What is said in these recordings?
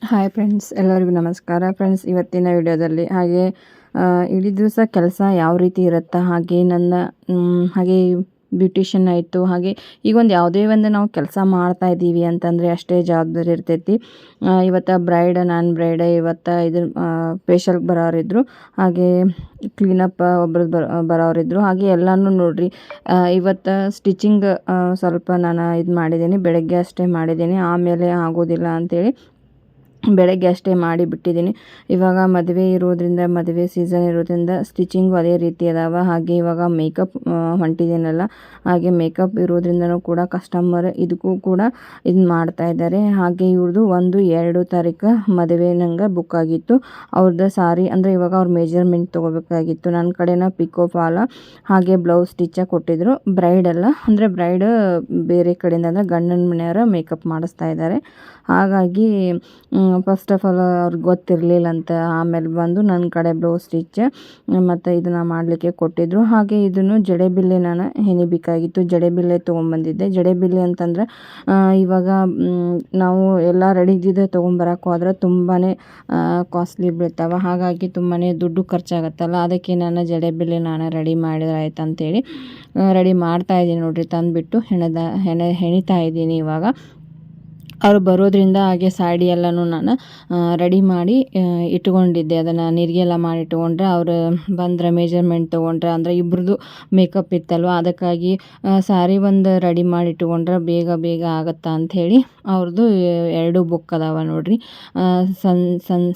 Hi friends, ಎಲ್ಲರಿಗೂ ನಮಸ್ಕಾರ. Friends, ಇವತ್ತಿನ ವಿಡಿಯೋದಲ್ಲಿ ಇಡೀ ದಿವಸ ಕೆಲಸ ಯಾವ ರೀತಿ ಇರುತ್ತೆ, ಹಾಗೆ ಬ್ಯೂಟಿಷಿಯನ್ ಆಯಿತು, ಹಾಗೆ ಈಗ ಒಂದು ಯಾವುದೇ ಒಂದು ನಾವು ಕೆಲಸ ಮಾಡ್ತಾ ಇದ್ದೀವಿ ಅಂತಂದರೆ ಅಷ್ಟೇ ಜವಾಬ್ದಾರಿ ಇರ್ತೈತಿ. ಇವತ್ತು ನಾನ್ ಬ್ರೈಡ್ ಇವತ್ತು ಫೇಶಿಯಲ್ಗೆ ಬರೋರಿದ್ರು, ಹಾಗೆ ಕ್ಲೀನಪ್ ಒಬ್ರು ಬರೋರಿದ್ರು, ಹಾಗೆ ಎಲ್ಲನೂ ನೋಡ್ರಿ. ಇವತ್ತು ಸ್ಟಿಚಿಂಗ್ ಸ್ವಲ್ಪ ನಾನು ಮಾಡಿದ್ದೀನಿ, ಬೆಳಗ್ಗೆ ಅಷ್ಟೇ ಮಾಡಿದ್ದೀನಿ, ಆಮೇಲೆ ಆಗೋದಿಲ್ಲ ಅಂಥೇಳಿ ಬೆಳಗ್ಗೆ ಅಷ್ಟೇ ಮಾಡಿಬಿಟ್ಟಿದ್ದೀನಿ. ಇವಾಗ ಮದುವೆ ಸೀಸನ್ ಇರೋದ್ರಿಂದ ಸ್ಟಿಚಿಂಗು ಅದೇ ರೀತಿ ಅದಾವ. ಹಾಗೆ ಇವಾಗ ಮೇಕಪ್ ಹೊಂಟಿದ್ದೀನಲ್ಲ, ಹಾಗೆ ಮೇಕಪ್ ಇರೋದ್ರಿಂದನೂ ಕೂಡ ಕಸ್ಟಮರ್ ಇದಕ್ಕೂ ಕೂಡ ಮಾಡ್ತಾ ಇದ್ದಾರೆ. ಹಾಗೆ ಇವ್ರದ್ದು 1-2 ತಾರೀಕು ಮದುವೆ ನಂಗೆ ಬುಕ್ ಆಗಿತ್ತು. ಅವ್ರದ್ದು ಸಾರಿ ಅಂದರೆ ಇವಾಗ ಅವ್ರ ಮೆಜರ್ಮೆಂಟ್ ತೊಗೋಬೇಕಾಗಿತ್ತು. ನನ್ನ ಕಡೆನ ಪಿಕೋ ಫಾಲ ಹಾಗೆ ಬ್ಲೌಸ್ ಸ್ಟಿಚ್ಚಾಗಿ ಕೊಟ್ಟಿದ್ರು. ಬ್ರೈಡ್ ಬೇರೆ ಕಡೆಯಿಂದ ಅಂದರೆ ಗಂಡನ ಮನೆಯವರ ಮೇಕಪ್ ಮಾಡಿಸ್ತಾ ಇದ್ದಾರೆ. ಹಾಗಾಗಿ ಫಸ್ಟ್ ಆಫ್ ಆಲ್ ಅವ್ರಿಗೆ ಗೊತ್ತಿರಲಿಲ್ಲ ಅಂತ. ಆಮೇಲೆ ಬಂದು ನನ್ನ ಕಡೆ ಬ್ಲೌಸ್ ಸ್ಟಿಚ್ ಮತ್ತು ಇದನ್ನು ಮಾಡಲಿಕ್ಕೆ ಕೊಟ್ಟಿದ್ದರು. ಹಾಗೆ ಇದನ್ನು ಜಡೆಬಿಲ್ಲೆ ನಾನು ಹೆಣಿಬೇಕಾಗಿತ್ತು. ಜಡೆಬಿಲ್ಲೆ ತೊಗೊಂಬಂದಿದ್ದೆ. ಜಡೆಬಿಲ್ಲೆ ಅಂತಂದರೆ ಇವಾಗ ನಾವು ಎಲ್ಲ ರೆಡಿ ಇದ್ದಿದ್ದೆ ತೊಗೊಂಬರಕ್ಕೆ ಹೋದ್ರೆ ತುಂಬಾ ಕಾಸ್ಟ್ಲಿ ಬೀಳ್ತಾವೆ. ಹಾಗಾಗಿ ತುಂಬಾ ದುಡ್ಡು ಖರ್ಚಾಗತ್ತಲ್ಲ, ಅದಕ್ಕೆ ನಾನು ಜಡೆಬಿಲ್ಲೆ ನಾನು ರೆಡಿ ಮಾಡಿದ್ರೆ ಆಯ್ತು ಅಂತೇಳಿ ರೆಡಿ ಮಾಡ್ತಾಯಿದ್ದೀನಿ ನೋಡಿರಿ. ತಂದುಬಿಟ್ಟು ಹೆಣಿತಾ ಇದ್ದೀನಿ ಇವಾಗ. ಅವರು ಬರೋದ್ರಿಂದ ಹಾಗೆ ಸಾಡಿ ಎಲ್ಲನೂ ನಾನು ರೆಡಿ ಮಾಡಿ ಇಟ್ಕೊಂಡಿದ್ದೆ. ಅದನ್ನು ನೀರಿಗೆಲ್ಲ ಮಾಡಿ ಇಟ್ಕೊಂಡ್ರೆ ಅವರು ಬಂದರೆ ಮೆಜರ್ಮೆಂಟ್ ತೊಗೊಂಡ್ರೆ ಅಂದರೆ ಇಬ್ರದ್ದು ಮೇಕಪ್ ಇತ್ತಲ್ವ, ಅದಕ್ಕಾಗಿ ಸಾರಿ ಒಂದು ರೆಡಿ ಮಾಡಿ ಇಟ್ಕೊಂಡ್ರೆ ಬೇಗ ಆಗುತ್ತಾ ಅಂಥೇಳಿ ಅವ್ರದ್ದು 2 ಬುಕ್ ಅದಾವ ನೋಡ್ರಿ.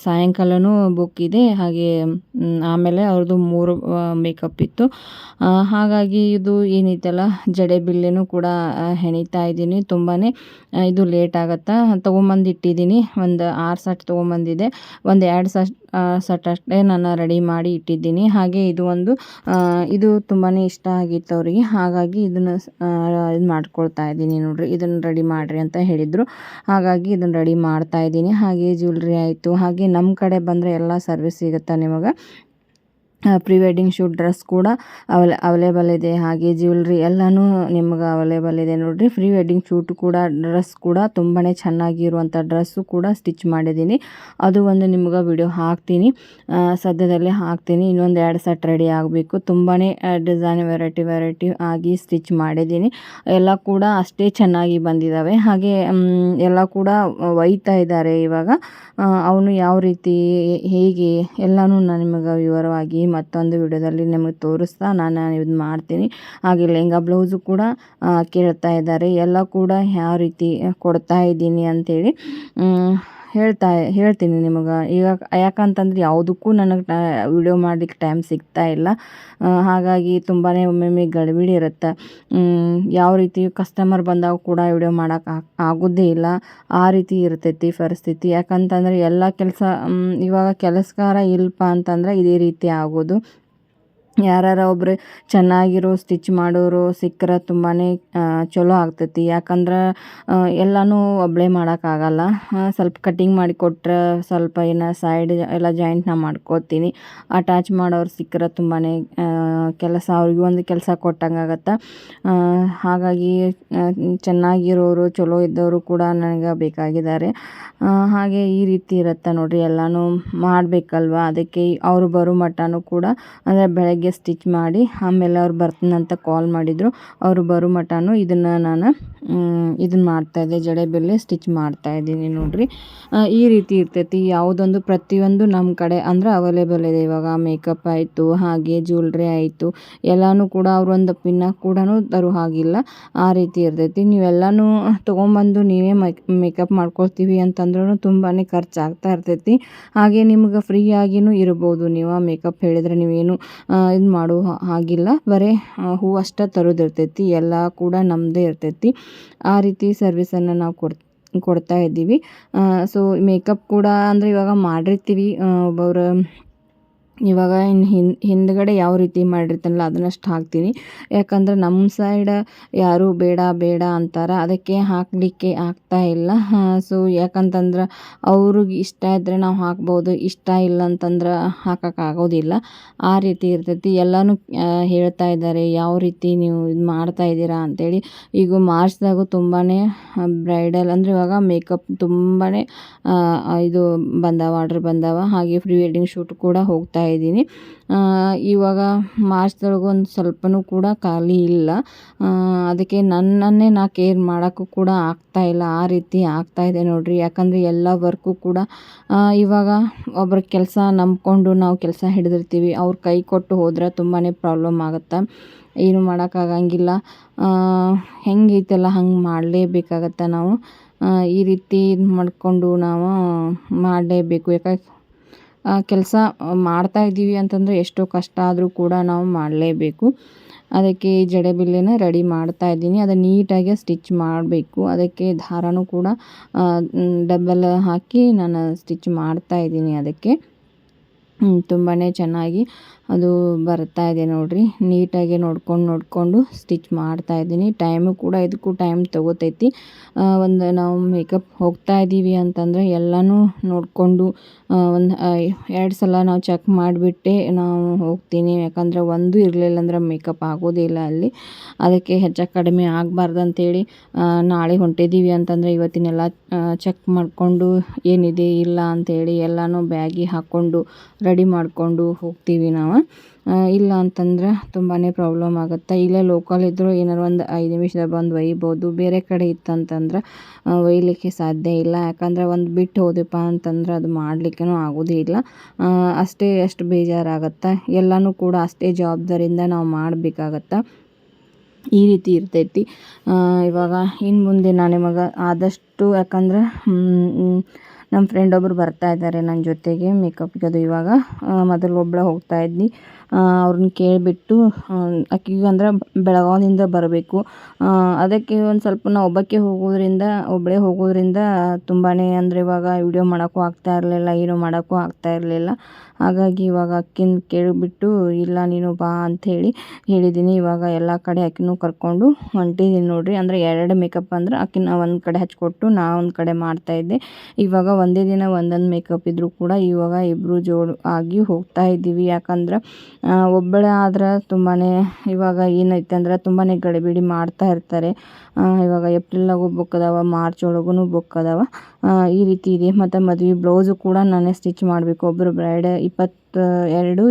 ಸಾಯಂಕಾಲನೂ ಬುಕ್ ಇದೆ, ಹಾಗೆ ಆಮೇಲೆ ಅವ್ರದ್ದು 3 ಮೇಕಪ್ ಇತ್ತು. ಹಾಗಾಗಿ ಇದು ಏನೈತಲ್ಲ ಜಡೆಬಿಲ್ಲೆನೂ ಕೂಡ ಹೆಣಿತಾ ಇದ್ದೀನಿ. ತುಂಬಾ ಇದು ಲೇಟ್ ಆಗುತ್ತಾ. ತೊಗೊಂಬಂದು ಇಟ್ಟಿದ್ದೀನಿ. ಒಂದು 6 ಸೆಟ್ ತೊಗೊಂಬಂದಿದ್ದೆ. 2 ಸೆಟ್ ಅಷ್ಟೇ ನಾನು ರೆಡಿ ಮಾಡಿ ಇಟ್ಟಿದ್ದೀನಿ. ಹಾಗೆ ಇದು ತುಂಬಾ ಇಷ್ಟ ಆಗಿತ್ತು ಅವರಿಗೆ. ಹಾಗಾಗಿ ಇದನ್ನು ಇದು ಮಾಡ್ಕೊಳ್ತಾ ಇದ್ದೀನಿ ನೋಡ್ರಿ. ಇದನ್ನು ರೆಡಿ ಮಾಡಿರಿ ಅಂತ ಹೇಳಿದರು, ಹಾಗಾಗಿ ಇದನ್ನು ರೆಡಿ ಮಾಡ್ತಾ ಇದ್ದೀನಿ. ಹಾಗೆ ಜ್ಯುವೆಲ್ರಿ ಆಯಿತು. ಹಾಗೆ ನಮ್ಮ ಕಡೆ ಬಂದರೆ ಎಲ್ಲ ಸರ್ವಿಸ್ ಸಿಗುತ್ತೆ ನಿಮಗೆ. ಪ್ರೀ ವೆಡ್ಡಿಂಗ್ ಶೂಟ್ ಡ್ರೆಸ್ ಕೂಡ ಅವೈಲೇಬಲ್ ಇದೆ. ಹಾಗೆ ಜ್ಯುವೆಲ್ರಿ ಎಲ್ಲನೂ ನಿಮ್ಗೆ ಅವೈಲೇಬಲ್ ಇದೆ ನೋಡಿರಿ. ಪ್ರೀ ವೆಡ್ಡಿಂಗ್ ಶೂಟ್ ಕೂಡ ಡ್ರೆಸ್ ಕೂಡ ತುಂಬಾ ಚೆನ್ನಾಗಿರುವಂಥ ಡ್ರೆಸ್ಸು ಕೂಡ ಸ್ಟಿಚ್ ಮಾಡಿದ್ದೀನಿ. ಅದು ಒಂದು ನಿಮ್ಗೆ ವಿಡಿಯೋ ಹಾಕ್ತೀನಿ, ಸದ್ಯದಲ್ಲೇ ಹಾಕ್ತೀನಿ. ಇನ್ನೊಂದು 2 ಸೆಟ್ ರೆಡಿ ಆಗಬೇಕು. ತುಂಬಾ ಡಿಸೈನ್ ವೆರೈಟಿ ಆಗಿ ಸ್ಟಿಚ್ ಮಾಡಿದ್ದೀನಿ. ಎಲ್ಲ ಕೂಡ ಅಷ್ಟೇ ಚೆನ್ನಾಗಿ ಬಂದಿದ್ದಾವೆ. ಹಾಗೆ ಎಲ್ಲ ಕೂಡ ಒಯ್ತಾ ಇದ್ದಾರೆ ಇವಾಗ. ಅವನು ಯಾವ ರೀತಿ ಹೇಗೆ ಎಲ್ಲನೂ ನಾನು ನಿಮಗೆ ವಿವರವಾಗಿ ಮತ್ತೊಂದು ವಿಡಿಯೋದಲ್ಲಿ ನಿಮಗೆ ತೋರಿಸ್ತಾ ನಾನು ಇದು ಮಾಡ್ತೀನಿ. ಹಾಗೆ ಲೆಹಂಗಾ ಬ್ಲೌಸು ಕೂಡ ಕೇಳ್ತಾ ಇದ್ದಾರೆ. ಎಲ್ಲ ಕೂಡ ಯಾವ ರೀತಿ ಕೊಡ್ತಾ ಇದ್ದೀನಿ ಅಂಥೇಳಿ ಹೇಳ್ತೀನಿ ನಿಮಗೆ. ಈಗ ಯಾಕಂತಂದ್ರೆ ಯಾವುದಕ್ಕೂ ನನಗೆ ವಿಡಿಯೋ ಮಾಡಲಿಕ್ಕೆ ಟೈಮ್ ಸಿಗ್ತಾ ಇಲ್ಲ. ಹಾಗಾಗಿ ತುಂಬಾ ಒಮ್ಮೊಮ್ಮೆ ಗಡಿಬಿಡಿ ಇರುತ್ತೆ. ಯಾವ ರೀತಿ ಕಸ್ಟಮರ್ ಬಂದಾಗ ಕೂಡ ವಿಡಿಯೋ ಮಾಡೋಕೆ ಆಗೋದೇ ಇಲ್ಲ. ಆ ರೀತಿ ಇರ್ತೈತಿ ಪರಿಸ್ಥಿತಿ. ಯಾಕಂತಂದರೆ ಎಲ್ಲ ಕೆಲಸ ಇವಾಗ ಕೆಲಸಗಾರ ಇಲ್ಲಪ್ಪ ಅಂತಂದರೆ ಇದೇ ರೀತಿ ಆಗೋದು. ಯಾರು ಒಬ್ರು ಚೆನ್ನಾಗಿರೋ ಸ್ಟಿಚ್ ಮಾಡೋರು ಸಿಕ್ಕರೆ ತುಂಬಾ ಚಲೋ ಆಗ್ತೈತಿ. ಯಾಕಂದ್ರೆ ಎಲ್ಲನೂ ಒಬ್ಬಳೇ ಮಾಡೋಕ್ಕಾಗಲ್ಲ. ಸ್ವಲ್ಪ ಕಟ್ಟಿಂಗ್ ಮಾಡಿ ಕೊಟ್ಟರೆ ಸ್ವಲ್ಪ ಸೈಡ್ ಎಲ್ಲ ಜಾಯಿಂಟ್ನ ಮಾಡ್ಕೋತೀನಿ. ಅಟ್ಯಾಚ್ ಮಾಡೋರು ಸಿಕ್ಕರೆ ತುಂಬಾ ಕೆಲಸ ಅವ್ರಿಗೆ ಒಂದು ಕೆಲಸ ಕೊಟ್ಟಂಗೆ ಆಗುತ್ತೆ. ಹಾಗಾಗಿ ಚೆನ್ನಾಗಿರೋರು ಚಲೋ ಇದ್ದವರು ಕೂಡ ನನಗೆ ಬೇಕಾಗಿದ್ದಾರೆ. ಹಾಗೆ ಈ ರೀತಿ ಇರುತ್ತೆ ನೋಡಿರಿ. ಎಲ್ಲನೂ ಮಾಡಬೇಕಲ್ವ, ಅದಕ್ಕೆ ಅವರು ಬರೋ ಮಟ್ಟನೂ ಕೂಡ ಅಂದರೆ ಬೆಳಗ್ಗೆ ಸ್ಟಿಚ್ ಮಾಡಿ ಆಮೇಲೆ ಅವ್ರು ಬರ್ತೀನಂತ ಕಾಲ್ ಮಾಡಿದರು. ಅವರು ಬರೋ ಮಟ್ಟನೂ ನಾನು ಇದನ್ನು ಮಾಡ್ತಾಯಿದ್ದೆ, ಜಡೆಬಿಲ್ಲೆ ಸ್ಟಿಚ್ ಮಾಡ್ತಾಯಿದ್ದೀನಿ ನೋಡಿರಿ. ಈ ರೀತಿ ಇರ್ತೈತಿ. ಪ್ರತಿಯೊಂದು ನಮ್ಮ ಕಡೆ ಅಂದರೆ ಅವೈಲೇಬಲ್ ಇದೆ. ಇವಾಗ ಮೇಕಪ್ ಆಯಿತು, ಹಾಗೆ ಜ್ಯುವೆಲ್ರಿ ಆಯಿತು, ಎಲ್ಲನೂ ಕೂಡ ಅವರೊಂದು ಪಿನ್ನ ಕೂಡ ತರೋ ಹಾಗಿಲ್ಲ. ಆ ರೀತಿ ಇರ್ತೈತಿ. ನೀವೆಲ್ಲನೂ ತೊಗೊಂಬಂದು ನೀವೇ ಮೇಕಪ್ ಮಾಡ್ಕೊಳ್ತೀವಿ ಅಂತಂದ್ರೂ ತುಂಬಾ ಖರ್ಚಾಗ್ತಾ ಇರ್ತೈತಿ. ಹಾಗೆ ನಿಮ್ಗೆ ಫ್ರೀಯಾಗಿಯೂ ಇರ್ಬೋದು. ನೀವು ಮೇಕಪ್ ಹೇಳಿದರೆ ನೀವೇನು ಇದು ಮಾಡೋ ಹಾಗಿಲ್ಲ. ಬರೀ ಹೂ ಅಷ್ಟೇ ತರೋದಿರ್ತೈತಿ, ಎಲ್ಲ ಕೂಡ ನಮ್ಮದೇ ಇರ್ತೈತಿ. ಆ ರೀತಿ ಸರ್ವಿಸನ್ನು ನಾವು ಕೊಡ್ತಾ ಇದ್ದೀವಿ. ಸೊ ಮೇಕಪ್ ಕೂಡ ಅಂದರೆ ಇವಾಗ ಮಾಡಿರ್ತೀವಿ. ಒಬ್ಬೊಬ್ರು ಇವಾಗ ಇನ್ನು ಹಿಂದ್ಗಡೆ ಯಾವ ರೀತಿ ಮಾಡಿರ್ತಾನಲ್ಲ ಅದನ್ನಷ್ಟು ಹಾಕ್ತೀನಿ. ಯಾಕಂದರೆ ನಮ್ಮ ಸೈಡ್ ಯಾರೂ ಬೇಡ ಬೇಡ ಅಂತಾರೆ, ಅದಕ್ಕೆ ಹಾಕಲಿಕ್ಕೆ ಆಗ್ತಾ ಇಲ್ಲ. ಸೊ ಯಾಕಂತಂದ್ರೆ ಅವ್ರಿಗೆ ಇಷ್ಟ ಇದ್ದರೆ ನಾವು ಹಾಕ್ಬೋದು, ಇಷ್ಟ ಇಲ್ಲ ಅಂತಂದ್ರೆ ಹಾಕೋಕ್ಕಾಗೋದಿಲ್ಲ. ಆ ರೀತಿ ಇರ್ತೈತಿ. ಎಲ್ಲನೂ ಹೇಳ್ತಾ ಇದ್ದಾರೆ ಯಾವ ರೀತಿ ನೀವು ಇದು ಮಾಡ್ತಾ ಇದ್ದೀರಾ ಅಂಥೇಳಿ. ಈಗ ಮಾರ್ಚ್ದಾಗೂ ತುಂಬಾ ಬ್ರೈಡಲ್ ಅಂದರೆ ಇವಾಗ ಮೇಕಪ್ ತುಂಬಾ ಇದು ಆರ್ಡ್ರ್ ಬಂದವ. ಹಾಗೆ ಪ್ರೀ ವೆಡ್ಡಿಂಗ್ ಶೂಟ್ ಕೂಡ ಹೋಗ್ತಾ ಇದ್ದೀನಿ. ಇವಾಗ ಮಾರ್ಚ್ದೊಳಗೆ ಒಂದು ಸ್ವಲ್ಪನೂ ಕೂಡ ಖಾಲಿ ಇಲ್ಲ. ಅದಕ್ಕೆ ನನ್ನನ್ನೇ ನಾ ಕೇರ್ ಮಾಡೋಕ್ಕೂ ಕೂಡ ಆಗ್ತಾಯಿಲ್ಲ. ಆ ರೀತಿ ಆಗ್ತಾಯಿದೆ ನೋಡಿರಿ. ಯಾಕಂದರೆ ಎಲ್ಲ ವರ್ಕು ಕೂಡ ಇವಾಗ ಒಬ್ಬರ ಕೆಲಸ ನಂಬ್ಕೊಂಡು ನಾವು ಕೆಲಸ ಹಿಡಿದಿರ್ತೀವಿ, ಅವ್ರ ಕೈ ಕೊಟ್ಟು ಹೋದ್ರೆ ತುಂಬಾ ಪ್ರಾಬ್ಲಮ್ ಆಗುತ್ತೆ. ಏನು ಮಾಡೋಕ್ಕಾಗಂಗಿಲ್ಲ. ಹೆಂಗೈತಲ್ಲ ಹಂಗೆ ಮಾಡಲೇಬೇಕಾಗತ್ತೆ ನಾವು. ಈ ರೀತಿ ಇದು ಮಾಡಿಕೊಂಡು ನಾವು ಮಾಡಲೇಬೇಕು. ಯಾಕಂದ್ರೆ ಕೆಲಸ ಮಾಡ್ತಾಯಿದ್ದೀವಿ ಅಂತಂದರೆ ಎಷ್ಟೋ ಕಷ್ಟ ಆದರೂ ಕೂಡ ನಾವು ಮಾಡಲೇಬೇಕು. ಅದಕ್ಕೆ ಜಡೆಬಿಲ್ಲೆನ ರೆಡಿ ಮಾಡ್ತಾಯಿದ್ದೀನಿ. ಅದನ್ನು ನೀಟಾಗಿ ಸ್ಟಿಚ್ ಮಾಡಬೇಕು. ಅದಕ್ಕೆ ದಾರನೂ ಕೂಡ ಡಬಲ್ ಹಾಕಿ ನಾನು ಸ್ಟಿಚ್ ಮಾಡ್ತಾಯಿದ್ದೀನಿ. ಅದಕ್ಕೆ ತುಂಬಾ ಚೆನ್ನಾಗಿ ಅದು ಬರ್ತಾ ಇದೆ ನೋಡಿರಿ. ನೀಟಾಗಿ ನೋಡಿಕೊಂಡು ಸ್ಟಿಚ್ ಮಾಡ್ತಾಯಿದ್ದೀನಿ. ಟೈಮು ಕೂಡ ಇದಕ್ಕೂ ಟೈಮ್ ತೊಗೋತೈತಿ. ಒಂದು ನಾವು ಮೇಕಪ್ ಹೋಗ್ತಾ ಇದ್ದೀವಿ ಅಂತಂದರೆ ಎಲ್ಲನೂ ನೋಡಿಕೊಂಡು ಒಂದು 2 ಸಲ ನಾವು ಚೆಕ್ ಮಾಡಿಬಿಟ್ಟೆ ನಾವು ಹೋಗ್ತೀನಿ. ಯಾಕಂದರೆ ಒಂದು ಇರಲಿಲ್ಲ ಅಂದ್ರೆ ಮೇಕಪ್ ಆಗೋದೇ ಇಲ್ಲ ಅಲ್ಲಿ. ಅದಕ್ಕೆ ಹೆಚ್ಚು ಕಡಿಮೆ ಆಗಬಾರ್ದು ಅಂತೇಳಿ ನಾಳೆ ಹೊಂಟಿದ್ದೀವಿ ಅಂತಂದರೆ ಇವತ್ತಿನೆಲ್ಲ ಚೆಕ್ ಮಾಡಿಕೊಂಡು ಏನಿದೆ ಇಲ್ಲ ಅಂಥೇಳಿ ಎಲ್ಲನೂ ಬ್ಯಾಗಿಗೆ ಹಾಕ್ಕೊಂಡು ರೆಡಿ ಮಾಡಿಕೊಂಡು ಹೋಗ್ತೀವಿ ನಾವು. ಇಲ್ಲ ಅಂತಂದ್ರೆ ತುಂಬಾ ಪ್ರಾಬ್ಲಮ್ ಆಗುತ್ತೆ. ಇಲ್ಲೇ ಲೋಕಲ್ ಇದ್ದರೂ ಏನಾರು ಒಂದು 5 ನಿಮಿಷದಾಗ ಬಂದು ಒಯ್ಬೋದು. ಬೇರೆ ಕಡೆ ಇತ್ತಂತಂದ್ರೆ ಒಯ್ಯಲಿಕ್ಕೆ ಸಾಧ್ಯ ಇಲ್ಲ. ಯಾಕಂದರೆ ಒಂದು ಬಿಟ್ಟು ಹೋದೆಪ್ಪ ಅಂತಂದ್ರೆ ಅದು ಮಾಡಲಿಕ್ಕೂ ಆಗೋದೇ ಇಲ್ಲ. ಅಷ್ಟು ಬೇಜಾರಾಗುತ್ತೆ. ಎಲ್ಲನೂ ಕೂಡ ಅಷ್ಟೇ ಜವಾಬ್ದಾರಿಯಿಂದ ನಾವು ಮಾಡಬೇಕಾಗತ್ತೆ. ಈ ರೀತಿ ಇರ್ತೈತಿ. ಇವಾಗ ಇನ್ನು ಮುಂದೆ ನಾನು ಇವಾಗ ಆದಷ್ಟು, ಯಾಕಂದ್ರೆ ನಮ್ಮ ಫ್ರೆಂಡ್ ಒಬ್ಬರು ಬರ್ತಾ ಇದ್ದಾರೆ ನನ್ನ ಜೊತೆಗೆ ಮೇಕಪ್ಗೆ. ಅದು ಇವಾಗ ಮೊದಲು ಒಬ್ಬಳೇ ಹೋಗ್ತಾ ಇದ್ನಿ. ಅವ್ರನ್ನ ಕೇಳಿಬಿಟ್ಟು ಆಕೆಗೆ ಅಂದ್ರೆ ಬೆಳಗಾವಿಯಿಂದ ಬರಬೇಕು. ಅದಕ್ಕೆ ಒಂದು ಸ್ವಲ್ಪ ನಾವು ಒಬ್ಬಳೇ ಹೋಗೋದ್ರಿಂದ ತುಂಬಾ ಅಂದರೆ ಇವಾಗ ವಿಡಿಯೋ ಮಾಡೋಕ್ಕೂ ಆಗ್ತಾ ಇರಲಿಲ್ಲ, ಏನೂ ಮಾಡೋಕ್ಕೂ ಆಗ್ತಾ ಇರಲಿಲ್ಲ. ಹಾಗಾಗಿ ಇವಾಗ ಅಕ್ಕಿನ ಕೇಳಿಬಿಟ್ಟು ಇಲ್ಲ ನೀನು ಬಾ ಅಂಥೇಳಿ ಹೇಳಿದ್ದೀನಿ. ಇವಾಗ ಎಲ್ಲ ಕಡೆ ಆಕಿನೂ ಕರ್ಕೊಂಡು ಹೊಂಟಿದ್ದೀನಿ ನೋಡಿರಿ. ಅಂದರೆ 2 ಮೇಕಪ್ ಅಂದ್ರೆ ಆಕಿನ ಒಂದು ಕಡೆ ಹಚ್ಕೊಟ್ಟು ನಾ ಒಂದು ಕಡೆ ಮಾಡ್ತಾಯಿದ್ದೆ. ಇವಾಗ ಒಂದೇ ದಿನ ಒಂದೊಂದು ಮೇಕಪ್ ಇದ್ದರೂ ಕೂಡ ಇವಾಗ ಇಬ್ಬರು ಜೋಡಿ ಆಗಿ ಹೋಗ್ತಾ ಇದ್ದೀವಿ. ಯಾಕಂದ್ರೆ ಒಬ್ಬಳೇ ಆದ್ರೆ ತುಂಬಾ ಇವಾಗ ಏನೈತೆ ಅಂದ್ರೆ ತುಂಬಾ ಗಡಿಬಿಡಿ ಮಾಡ್ತಾ ಇರ್ತಾರೆ. ಇವಾಗ ಏಪ್ರಿಲ್ನಾಗೂ ಬುಕ್ ಅದಾವ, ಮಾರ್ಚ್ ಒಳಗೂ ಬುಕ್ ಅದಾವ. ಈ ರೀತಿ ಇದೆ. ಮತ್ತು ಮದುವೆ ಬ್ಲೌಸು ಕೂಡ ನಾನೇ ಸ್ಟಿಚ್ ಮಾಡಬೇಕು. ಒಬ್ಬರು ಬ್ರೈಡ್ 22,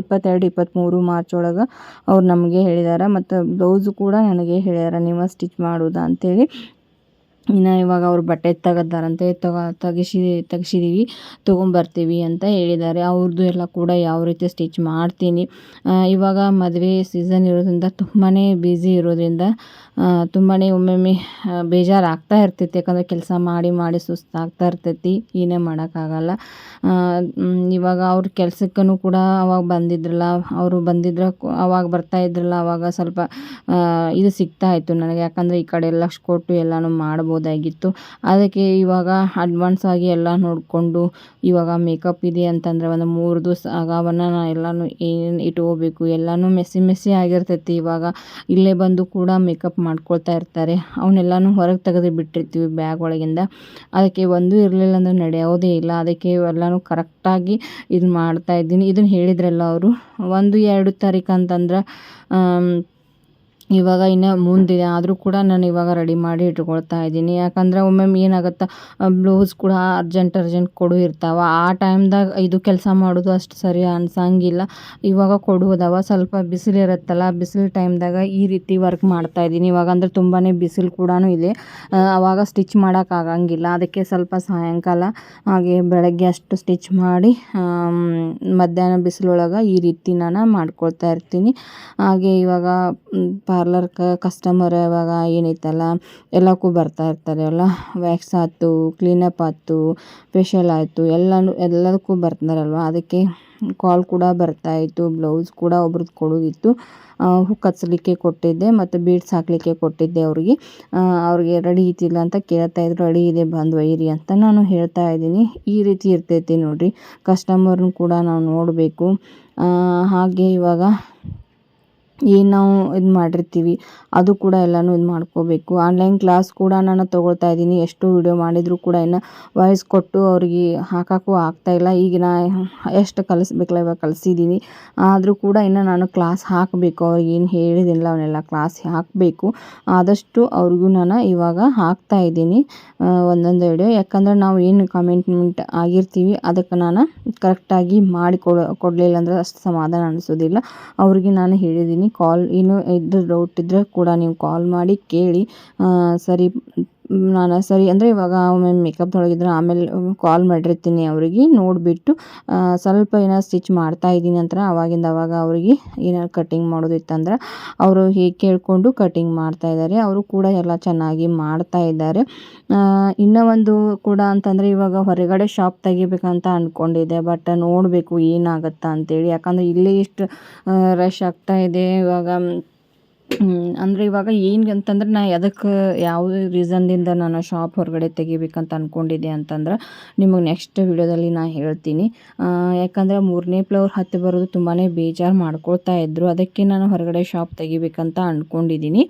23 ಮಾರ್ಚ್ ಒಳಗೆ ಅವ್ರು ನಮಗೆ ಹೇಳಿದ್ದಾರೆ. ಮತ್ತು ಬ್ಲೌಸು ಕೂಡ ನನಗೆ ಹೇಳ್ಯಾರ ನೀವು ಸ್ಟಿಚ್ ಮಾಡೋದಾ ಅಂಥೇಳಿ. ಇನ್ನು ಇವಾಗ ಅವ್ರು ಬಟ್ಟೆ ತೆಗೆದಾರಂತೆ, ತೆಗ್ಸಿದ್ದೀವಿ, ತೊಗೊಂಬರ್ತೀವಿ ಅಂತ ಹೇಳಿದ್ದಾರೆ. ಅವ್ರದ್ದು ಎಲ್ಲ ಕೂಡ ಯಾವ ರೀತಿ ಸ್ಟಿಚ್ ಮಾಡ್ತೀನಿ. ಇವಾಗ ಮದುವೆ ಸೀಸನ್ ಇರೋದ್ರಿಂದ ತುಂಬಾ ಬ್ಯುಸಿ ಇರೋದ್ರಿಂದ ತುಂಬಾ ಒಮ್ಮೊಮ್ಮೆ ಬೇಜಾರಾಗ್ತಾ ಇರ್ತೈತಿ. ಯಾಕಂದರೆ ಕೆಲಸ ಮಾಡಿ ಸುಸ್ತಾಗ್ತಾ ಇರ್ತೈತಿ, ಏನೇ ಮಾಡೋಕ್ಕಾಗಲ್ಲ. ಇವಾಗ ಅವ್ರ ಕೆಲ್ಸಕ್ಕೂ ಕೂಡ ಅವಾಗ ಬಂದಿದ್ರಲ್ಲ, ಅವರು ಅವಾಗ ಬರ್ತಾಯಿದ್ರಲ್ಲ, ಅವಾಗ ಸ್ವಲ್ಪ ಇದು ಸಿಗ್ತಾಯಿತ್ತು ನನಗೆ. ಯಾಕಂದರೆ ಈ ಕಡೆ ಎಲ್ಲ ಕೊಟ್ಟು ಎಲ್ಲನೂ ಮಾಡ್ಬೋದಾಗಿತ್ತು. ಅದಕ್ಕೆ ಇವಾಗ ಅಡ್ವಾನ್ಸ್ ಆಗಿ ಎಲ್ಲ ನೋಡಿಕೊಂಡು ಇವಾಗ ಮೇಕಪ್ ಇದೆ ಅಂತಂದರೆ ಒಂದು 3 ದಿವಸ ಆಗಾವನ್ನ ನಾನು ಎಲ್ಲನೂ ಏನು ಇಟ್ಕೋಬೇಕು. ಎಲ್ಲನೂ ಮೆಸ್ಸಿ ಆಗಿರ್ತೈತಿ. ಇವಾಗ ಇಲ್ಲೇ ಬಂದು ಕೂಡ ಮೇಕಪ್ ಮಾಡ್ಕೊಳ್ತಾ ಇರ್ತಾರೆ. ಅವನ್ನೆಲ್ಲನೂ ಹೊರಗೆ ತೆಗೆದು ಬಿಟ್ಟಿರ್ತೀವಿ ಬ್ಯಾಗ್ ಒಳಗಿಂದ. ಅದಕ್ಕೆ ಒಂದು ಇರಲಿಲ್ಲ ಅಂದರೆ ನಡೆಯೋದೇ ಇಲ್ಲ. ಅದಕ್ಕೆ ಎಲ್ಲನೂ ಕರೆಕ್ಟಾಗಿ ಇದು ಮಾಡ್ತಾಯಿದ್ದೀನಿ. ಇದನ್ನು ಹೇಳಿದ್ರಲ್ಲ ಅವರು 1-2 ತಾರೀಕು ಅಂತಂದ್ರೆ ಇವಾಗ ಇನ್ನು ಮುಂದಿದೆ. ಆದರೂ ಕೂಡ ನಾನು ಇವಾಗ ರೆಡಿ ಮಾಡಿ ಇಟ್ಕೊಳ್ತಾ ಇದ್ದೀನಿ. ಯಾಕಂದರೆ ಒಮ್ಮೊಮ್ಮೆ ಏನಾಗುತ್ತೆ, ಬ್ಲೌಸ್ ಕೂಡ ಅರ್ಜೆಂಟ್ ಕೊಡು ಇರ್ತಾವೆ. ಆ ಟೈಮ್ದಾಗ ಇದು ಕೆಲಸ ಮಾಡೋದು ಅಷ್ಟು ಸರಿ ಅನ್ಸಂಗಿಲ್ಲ. ಇವಾಗ ಕೊಡುವುದವ ಸ್ವಲ್ಪ ಬಿಸಿಲು ಇರುತ್ತಲ್ಲ, ಬಿಸಿಲು ಟೈಮ್ದಾಗ ಈ ರೀತಿ ವರ್ಕ್ ಮಾಡ್ತಾಯಿದ್ದೀನಿ. ಇವಾಗ ಅಂದರೆ ತುಂಬಾ ಬಿಸಿಲು ಕೂಡ ಇದೆ. ಆವಾಗ ಸ್ಟಿಚ್ ಮಾಡೋಕ್ಕಾಗಂಗಿಲ್ಲ. ಅದಕ್ಕೆ ಸ್ವಲ್ಪ ಸಾಯಂಕಾಲ ಹಾಗೆ ಬೆಳಗ್ಗೆ ಅಷ್ಟು ಸ್ಟಿಚ್ ಮಾಡಿ ಮಧ್ಯಾಹ್ನ ಬಿಸಿಲೊಳಗೆ ಈ ರೀತಿ ನಾನು ಮಾಡ್ಕೊಳ್ತಾ ಇರ್ತೀನಿ. ಹಾಗೆ ಇವಾಗ ಪಾರ್ಲರ್ ಕಸ್ಟಮರ್ ಇವಾಗ ಏನೈತಲ್ಲ ಎಲ್ಲಕ್ಕೂ ಬರ್ತಾ ಇರ್ತಾರೆ ಅಲ್ಲ, ವ್ಯಾಕ್ಸ್ ಆಯ್ತು, ಕ್ಲೀನಪ್ ಆಯ್ತು, ಫೇಶಿಯಲ್ ಆಯಿತು, ಎಲ್ಲದಕ್ಕೂ ಬರ್ತಾರಲ್ವ. ಅದಕ್ಕೆ ಕಾಲ್ ಕೂಡ ಬರ್ತಾಯಿತ್ತು. ಬ್ಲೌಸ್ ಕೂಡ ಒಬ್ರದ್ದು ಕೊಡೋದಿತ್ತು. ಹುಕ್ ಹಚ್ಚಲಿಕ್ಕೆ ಕೊಟ್ಟಿದ್ದೆ ಮತ್ತು ಬೀಡ್ಸ್ ಹಾಕಲಿಕ್ಕೆ ಕೊಟ್ಟಿದ್ದೆ ಅವ್ರಿಗೆ ರೆಡಿ ಇದ್ದಿಲ್ಲ ಅಂತ ಕೇಳ್ತಾಯಿದ್ರು. ರೆಡಿ ಇದೆ ಬಂದು ಒಯ್ಯಿರಿ ಅಂತ ನಾನು ಹೇಳ್ತಾ ಇದ್ದೀನಿ. ಈ ರೀತಿ ಇರ್ತೈತಿ ನೋಡಿರಿ, ಕಸ್ಟಮರ್ನು ಕೂಡ ನಾವು ನೋಡಬೇಕು. ಹಾಗೆ ಇವಾಗ ಏನು ನಾವು ಇದು ಮಾಡಿರ್ತೀವಿ ಅದು ಕೂಡ ಎಲ್ಲನೂ ಇದು ಮಾಡ್ಕೋಬೇಕು. ಆನ್ಲೈನ್ ಕ್ಲಾಸ್ ಕೂಡ ನಾನು ತೊಗೊಳ್ತಾ ಇದ್ದೀನಿ. ಎಷ್ಟು ವಿಡಿಯೋ ಮಾಡಿದರೂ ಕೂಡ ಇನ್ನು ವಾಯ್ಸ್ ಕೊಟ್ಟು ಅವ್ರಿಗೆ ಹಾಕೋಕ್ಕೂ ಆಗ್ತಾಯಿಲ್ಲ. ಈಗ ನಾ ಎಷ್ಟು ಕಲಿಸ್ಬೇಕಲ್ಲ ಇವಾಗ ಕಲಿಸಿದ್ದೀನಿ, ಆದರೂ ಕೂಡ ಇನ್ನು ನಾನು ಕ್ಲಾಸ್ ಹಾಕಬೇಕು. ಅವ್ರಿಗೆ ಏನು ಹೇಳಿದಿಲ್ಲ ಅವನ್ನೆಲ್ಲ ಕ್ಲಾಸ್ ಹಾಕಬೇಕು. ಆದಷ್ಟು ಅವ್ರಿಗೂ ನಾನು ಇವಾಗ ಹಾಕ್ತಾ ಇದ್ದೀನಿ ಒಂದೊಂದು ವಿಡಿಯೋ. ಯಾಕಂದರೆ ನಾವು ಏನು ಕಮಿಟ್ಮೆಂಟ್ ಆಗಿರ್ತೀವಿ ಅದಕ್ಕೆ ನಾನು ಕರೆಕ್ಟಾಗಿ ಮಾಡಿ ಕೊಡಲಿಲ್ಲ ಅಂದರೆ ಅಷ್ಟು ಸಮಾಧಾನ ಅನಿಸೋದಿಲ್ಲ. ಅವ್ರಿಗೆ ನಾನು ಹೇಳಿದ್ದೀನಿ, ಕಾಲ್ ಏನು ಇದ್ದು ಡೌಟ್ ಇದ್ದರೆ ಕೂಡ ನೀವು ಕಾಲ್ ಮಾಡಿ ಕೇಳಿ. ಸರಿ ಅಂದರೆ ಇವಾಗ ಒಮ್ಮೆ ಮೇಕಪ್ದೊಳಗಿದ್ರೆ ಆಮೇಲೆ ಕಾಲ್ ಮಾಡಿರ್ತೀನಿ ಅವರಿಗೆ, ನೋಡಿಬಿಟ್ಟು ಸ್ವಲ್ಪ ಏನಾದ್ರು ಸ್ಟಿಚ್ ಮಾಡ್ತಾ ಇದ್ದೀನಿ ಅಂತ ಅವಾಗಿಂದ ಅವಾಗ ಅವರಿಗೆ ಏನಾದ್ರು ಕಟ್ಟಿಂಗ್ ಮಾಡೋದಿತ್ತಂದ್ರೆ ಅವರು ಹೀಗೆ ಕೇಳಿಕೊಂಡು ಕಟ್ಟಿಂಗ್ ಮಾಡ್ತಾಯಿದ್ದಾರೆ. ಅವರು ಕೂಡ ಎಲ್ಲ ಚೆನ್ನಾಗಿ ಮಾಡ್ತಾ ಇದ್ದಾರೆ. ಇನ್ನೂ ಒಂದು ಕೂಡ ಅಂತಂದರೆ ಇವಾಗ ಹೊರಗಡೆ ಶಾಪ್ ತೆಗಿಬೇಕಂತ ಅಂದ್ಕೊಂಡಿದ್ದೆ. ಬಟ್ ನೋಡಬೇಕು ಏನಾಗುತ್ತಾ ಅಂತೇಳಿ. ಯಾಕಂದರೆ ಇಲ್ಲೇ ಇಷ್ಟು ರಶ್ ಆಗ್ತಾ ಇದೆ ಇವಾಗ. ಅಂದರೆ ಇವಾಗ ಏನು ಅಂತಂದ್ರೆ ನಾ ಯಾವ ರೀಸನ್ದಿಂದ ನಾನು ಶಾಪ್ ಹೊರಗಡೆ ತೆಗಿಬೇಕಂತ ಅಂದ್ಕೊಂಡಿದ್ದೆ ಅಂತಂದ್ರೆ ನಿಮಗೆ ನೆಕ್ಸ್ಟ್ ವಿಡಿಯೋದಲ್ಲಿ ನಾನು ಹೇಳ್ತೀನಿ. ಯಾಕಂದರೆ 3ನೇ ಫ್ಲೋರ್ ಹತ್ತಿ ಬರೋದು ತುಂಬಾ ಬೇಜಾರು ಮಾಡ್ಕೊಳ್ತಾ ಇದ್ದರು. ಅದಕ್ಕೆ ನಾನು ಹೊರಗಡೆ ಶಾಪ್ ತೆಗಿಬೇಕಂತ ಅಂದ್ಕೊಂಡಿದ್ದೀನಿ.